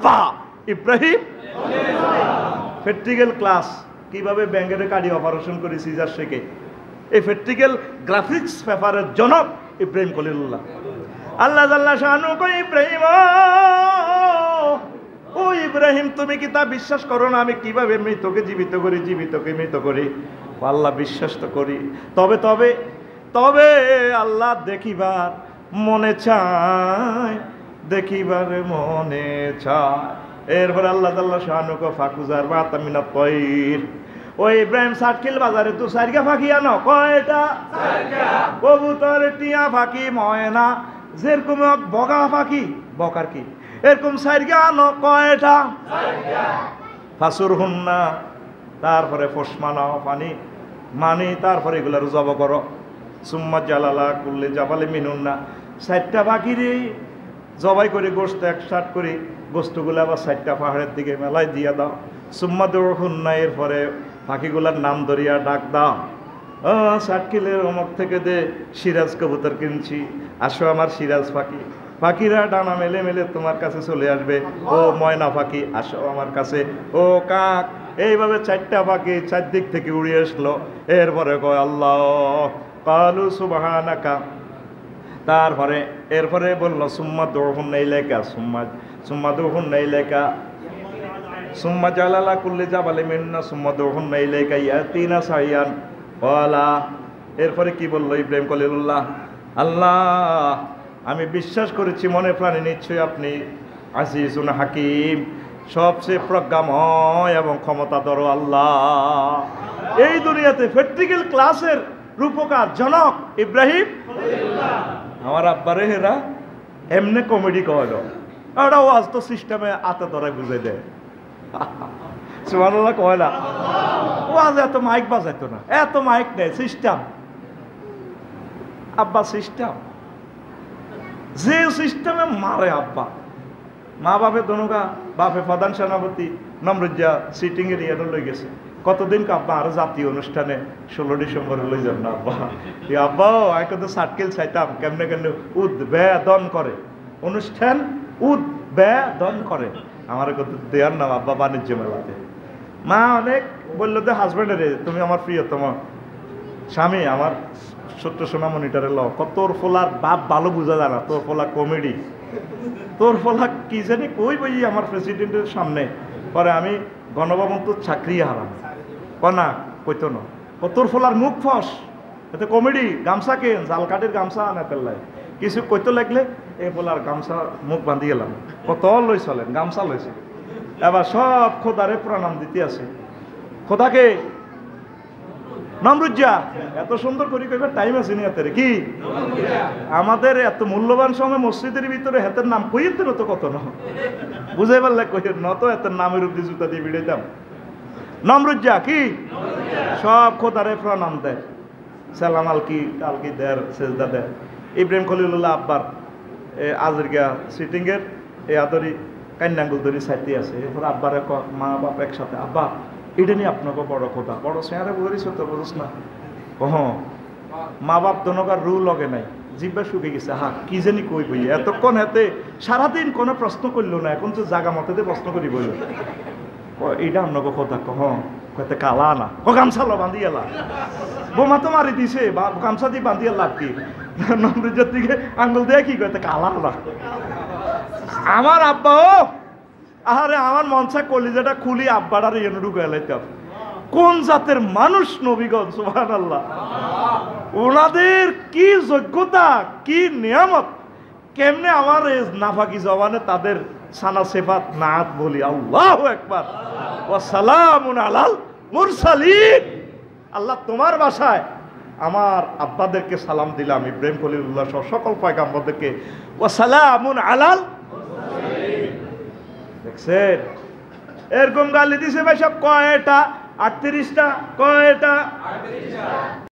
আব্বা Ibrahim. Practical class, কিভাবে ব্যাঙ্গের Cardi operation করে সিজার শেখে, এই প্র্যাকটিক্যাল গ্রাফিক্স পেপারের জনক ইব্রাহিম খলিলুল্লাহ। আল্লাহ জাল্লা শানু কই ইব্রাহিম, ও ইব্রাহিম তুমি কি তা বিশ্বাস করো না আমি কিভাবে মৃতকে জীবিত করি, জীবিতকে মৃত করি? আল্লাহ বিশ্বাস তো করি, তবে তবে তবে আল্লাহ দেখিবার মনে চায়, দেখিবার মনে চায়। এরপরে আল্লাহ তাআলা শানুক ফাকুজার বা তামিনা তয়র, ও ইব্রাহিম সাতকিল বাজারে তো সাইরগা ফাঁকি আনো, কয়টা? কবুতর, টিয়া ফাঁকি, ময়না, যেরকম বগা ফাঁকি, বকার কি এরকম সাইরগা আনো, কয়টা? ফাসুর হুন্না, তারপরে ফসমানাও পানি মানি, তারপরে এগুলার জব করো। সুম্মা জালালা কুল্লি জাবালে মিনুন্না, 4টা পাখিরে জবাই করে গোস্ত একসাথ করে গোস্তগুলো আবার 4টা পাহাড়ের দিকে মেলায় দিয়া দাও। সুম্মা দৌড়ুন্না, এরপরে পাখিগুলার নাম ধরিয়া ডাক দাও। 60 কিলের অমুক থেকে দে সিরাজ কবুতর কিনছি, আসো আমার সিরাজ পাখি। পাখিরা ডানা মেলে মেলে তোমার কাছে চলে আসবে। ও ময়না পাখি আসো আমার কাছে। ও কাক, এইভাবে 4টা পাখি 4 দিক থেকে উড়ে আসলো। এরপরে কয় আল্লাহ, কালু সুবহানাকা, তারপরে এরপরে বলল সুম্মা দৌড়ুন্না ইলাইকা, সুম্মা দৌড়ুন্না ইলাইকা, সুম্মা জালালা কুল্লি জাবালে মিন্না, সুম্মা দৌড়ুন্না ইলাইকা ইয়াতিনা সাইয়ান ওয়ালা। এরপরে কি বলল ইব্রাহিম খলিলুল্লাহ? আল্লাহ আমি বিশ্বাস করেছি মনে প্রাণে নিশ্চয়ই আপনি আজিজুন হাকিম, সবচেয়ে প্রজ্ঞাময় এবং ক্ষমতাধর আল্লাহ। এই দুনিয়াতে প্র্যাকটিক্যাল ক্লাসের রূপকার জনক ইব্রাহিম খলিলুল্লাহ। আমার আব্বারে হেরা এমনি কমেডি কইল, ওটা ওয়াজ তো সিস্টেমে আতে ধরে বুঝে দেয়। সুবহানাল্লাহ কয় না, ওয়াজ এত মাইক বাজাইতো না, এত মাইক নেই, সিস্টেম। আব্বা সিস্টেম, যে সিস্টেমে মারে আব্বা। মা বাপে দনুগা, বাপে প্রধান সেনাপতি নমরুজ্জা সিটিং এর ইয়ে লই গেছে। কতদিন আব্বা আর জাতীয় অনুষ্ঠানে 16 ডিসেম্বরে লই যান না আব্বা। আব্বা এখন তো 60 কিল চাইতাম, কেমনে কেমনে উদ্বেদন করে অনুষ্ঠান, উদ্বেদন করে। আমার কত দেয়ার নাম আব্বা বাণিজ্য মেলাতে। মা অনেক বললো যে হাজব্যান্ডের, তুমি আমার প্রিয়তম স্বামী, আমার সত্য সোনা মনিটরে ল, তোর ফোলার বাপ ভালো বোঝা যায় না, তোর ফোলা কমেডি, তোর ফোলা কি জানি কই বই আমার প্রেসিডেন্টের সামনে। পরে আমি গণভবন তো চাকরি হারাম কনা কইতো না, তোর ফোলার মুখ ফস, এতে কমেডি, গামছা কেন, জাল কাঠের গামছা আনা পেল্লাই কিছু কইতো লাগলে এই ফোলার গামছা মুখ বান্ধি গেলাম। কত লই চলেন, গামছা লইছে। এবার সব খোদারে প্রণাম দিতে আছে। খোদাকে নমরুজ্জা, এত সুন্দর করি কইবার টাইম আছে নি হাতের কি? আমাদের এত মূল্যবান সময় মসজিদের ভিতরে হাতের নাম কইতে তো কত না বুঝাই পারলে কইের নত এত নামের উপরে জুতা দিয়ে বিড়াইতাম। নমরুজ্জা কি সব খোদারে প্রণাম দেয়, সালাম আলকি আলকি দেয়, সেজদা দেয়। ইব্রাহিম খলিলুল্লাহ আব্বার আজরিকা সিটিংয়ের এই আদরি কান্যাঙ্গুল ধরি সাইতে আছে। এরপর আব্বারে মা বাপ একসাথে, আব্বা এটা নিয়ে আপনাকে বড় কথা, বড় চেহারা বলিস তো বুঝিস না। মা বাপ দনকার রু লগে নাই, জিব্বা শুকে গেছে। হা কি জানি কই বই, এতক্ষণ হাতে সারাদিন কোনো প্রশ্ন করলো না, এখন তো জাগা মতে প্রশ্ন করি বইল। এইটা আপনাকে কথা কতে কালা না, ও গামছা লো বান্ধি এলা, বোমা তো মারি দিছে, গামছা দিয়ে বান্ধি লাভ কি? নমরুজ্জার দিকে আঙ্গুল দিয়ে কি কতে কালা না। আমার আব্বা, ও আরে আমার মনসা কলিজাটা খুলি আব্বাটার এনে ঢুকে এলাইতাম। কোন জাতের মানুষ নবীগণ, সুবহানাল্লাহ। ওনাদের কি যোগ্যতা, কি নিয়ামত, কেমনে আমার নাফাকি জবানে তাদের সানা সেফাত নাত বলি। আল্লাহু আকবার ওয়া সালামুন আলাল মুরসালিন। আল্লাহ তোমার বাসায় আমার আব্বাদেরকে সালাম দিলাম, ইব্রাহিম খলিলুল্লাহ সহ সকল পয়গাম্বরদেরকে ওয়া সালামুন আলাল। দেখছেন এরকম গালি দিছে ভাই সব কয়টা? 38টা। কয়টা?